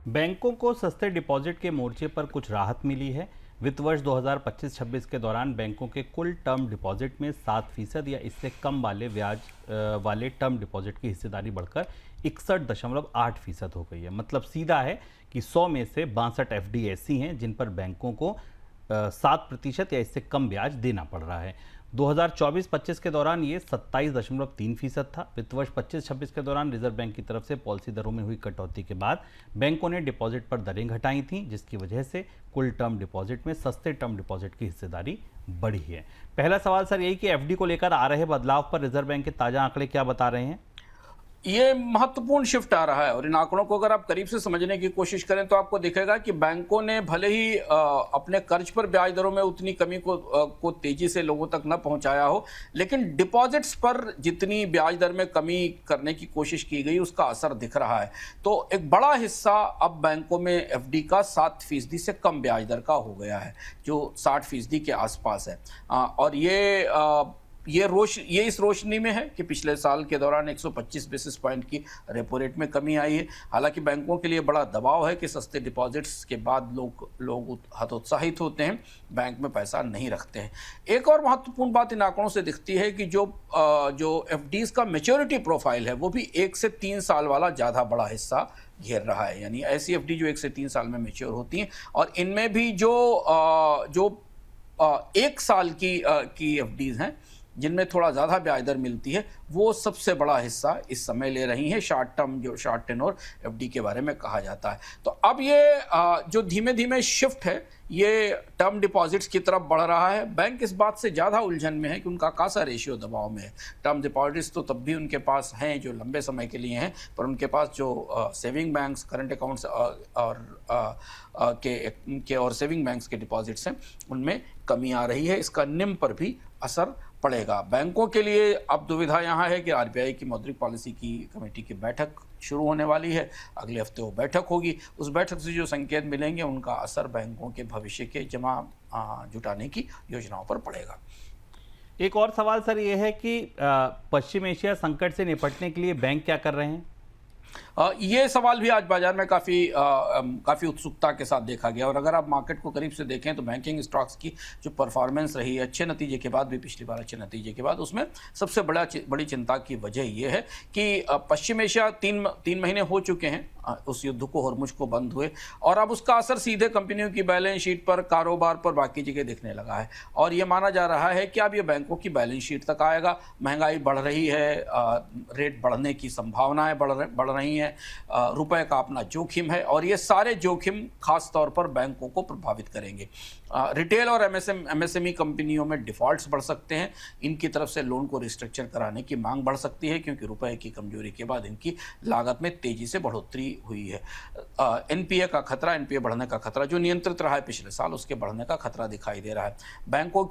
बैंकों को सस्ते डिपॉजिट के मोर्चे पर कुछ राहत मिली है। वित्त वर्ष 2025-26 के दौरान बैंकों के कुल टर्म डिपॉजिट में 7% या इससे कम वाले ब्याज वाले टर्म डिपॉजिट की हिस्सेदारी बढ़कर 61.8% हो गई है। मतलब सीधा है कि 100 में से 62 एफडी ऐसी हैं जिन पर बैंकों को 7% या इससे कम ब्याज देना पड़ रहा है। 2024-25 के दौरान ये 27.3% था। वित्त वर्ष 25-26 के दौरान रिजर्व बैंक की तरफ से पॉलिसी दरों में हुई कटौती के बाद बैंकों ने डिपॉजिट पर दरें घटाई थीं, जिसकी वजह से कुल टर्म डिपॉजिट में सस्ते टर्म डिपॉजिट की हिस्सेदारी बढ़ी है। पहला सवाल सर यही कि एफडी को लेकर आ रहे बदलाव पर रिजर्व बैंक के ताजा आंकड़े क्या बता रहे हैं? ये महत्वपूर्ण शिफ्ट आ रहा है और इन आंकड़ों को अगर आप करीब से समझने की कोशिश करें तो आपको दिखेगा कि बैंकों ने भले ही अपने कर्ज पर ब्याज दरों में उतनी कमी को तेजी से लोगों तक न पहुंचाया हो, लेकिन डिपॉजिट्स पर जितनी ब्याज दर में कमी करने की कोशिश की गई उसका असर दिख रहा है। तो एक बड़ा हिस्सा अब बैंकों में एफडी का 7% से कम ब्याज दर का हो गया है, जो 60% के आसपास है। और ये इस रोशनी में है कि पिछले साल के दौरान 125 बेसिस पॉइंट की रेपो रेट में कमी आई है। हालांकि बैंकों के लिए बड़ा दबाव है कि सस्ते डिपॉजिट्स के बाद लोग हतोत्साहित होते हैं, बैंक में पैसा नहीं रखते हैं। एक और महत्वपूर्ण बात इन आंकड़ों से दिखती है कि जो एफडीज का मैच्योरिटी प्रोफाइल है वो भी 1 से 3 साल वाला ज़्यादा बड़ा हिस्सा घेर रहा है। यानी ऐसी एफडी जो 1 से 3 साल में मैच्योर होती हैं, और इनमें भी जो 1 साल की एफडीज हैं जिनमें थोड़ा ज़्यादा ब्याज दर मिलती है, वो सबसे बड़ा हिस्सा इस समय ले रही हैं। शॉर्ट टेन्योर एफडी के बारे में कहा जाता है। तो अब ये जो धीमे धीमे शिफ्ट है ये टर्म डिपॉजिट्स की तरफ बढ़ रहा है। बैंक इस बात से ज़्यादा उलझन में है कि उनका कासा रेशियो दबाव में है। टर्म डिपॉजिट्स तो तब भी उनके पास हैं जो लंबे समय के लिए हैं, पर उनके पास जो सेविंग बैंक्स, करंट अकाउंट्स और सेविंग बैंक्स के डिपॉजिट्स हैं उनमें कमी आ रही है। इसका निम पर भी असर पड़ेगा। बैंकों के लिए अब दुविधा यहाँ है कि आरबीआई की मौद्रिक पॉलिसी की कमेटी की बैठक शुरू होने वाली है। अगले हफ्ते वो बैठक होगी। उस बैठक से जो संकेत मिलेंगे उनका असर बैंकों के भविष्य के जमा जुटाने की योजनाओं पर पड़ेगा। एक और सवाल सर ये है कि पश्चिम एशिया संकट से निपटने के लिए बैंक क्या कर रहे हैं? ये सवाल भी आज बाजार में काफ़ी उत्सुकता के साथ देखा गया। और अगर आप मार्केट को करीब से देखें तो बैंकिंग स्टॉक्स की जो परफॉर्मेंस रही है अच्छे नतीजे के बाद भी, पिछली बार अच्छे नतीजे के बाद, उसमें सबसे बड़ी चिंता की वजह ये है कि पश्चिम एशिया तीन महीने हो चुके हैं उस युद्ध को, हॉर्मुज को बंद हुए, और अब उसका असर सीधे कंपनियों की बैलेंस शीट पर, कारोबार पर, बाकी जगह दिखने लगा है। और ये माना जा रहा है कि अब ये बैंकों की बैलेंस शीट तक आएगा। महंगाई बढ़ रही है, रेट बढ़ने की संभावनाएं बढ़ रही हैं, रुपए का अपना जोखिम है, और ये सारे जोखिम खास तौर पर बैंकों को प्रभावित करेंगे। रिटेल और एमएसएमई कंपनियों में डिफॉल्ट्स बढ़ सकते हैं। इनकी तरफ से लोन को रिस्ट्रक्चर कराने की मांग बढ़ सकती है क्योंकि रुपए की कमजोरी के बाद इनकी लागत में तेजी से बढ़ोतरी हुई है। एनपीए बढ़ने का खतरा जो नियंत्रित रहा है पिछले साल, उसके बढ़ने का खतरा दिखाई दे रहा है। बैंकों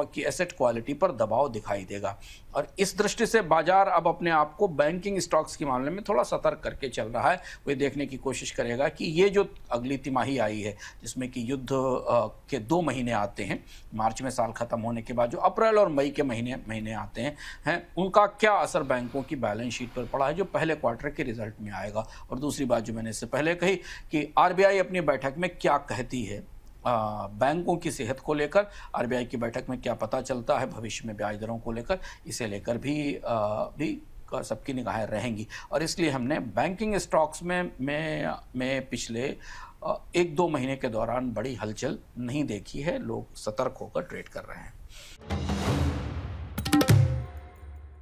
की एसेट क्वालिटी पर दबाव दिखाई देगा, और इस दृष्टि से बाजार अब अपने आप को बैंकिंग स्टॉक्स के मामले में थोड़ा सतर्क करके चल रहा है। वो देखने की कोशिश करेगा कि ये जो अगली तिमाही आई है जिसमें कि युद्ध के 2 महीने आते हैं, मार्च में साल खत्म होने के बाद जो अप्रैल और मई के महीने आते हैं, उनका क्या असर बैंकों की बैलेंस शीट पर पड़ा है जो पहले क्वार्टर के रिजल्ट में आएगा। और दूसरी बात जो मैंने इससे पहले कही कि आरबीआई अपनी बैठक में क्या कहती है बैंकों की सेहत को लेकर, आरबीआई की बैठक में क्या पता चलता है भविष्य में ब्याज दरों को लेकर, इसे लेकर भी सबकी निगाहें रहेंगी। और इसलिए हमने बैंकिंग स्टॉक्स में पिछले 1-2 महीने के दौरान बड़ी हलचल नहीं देखी है। लोग सतर्क होकर ट्रेड कर रहे हैं।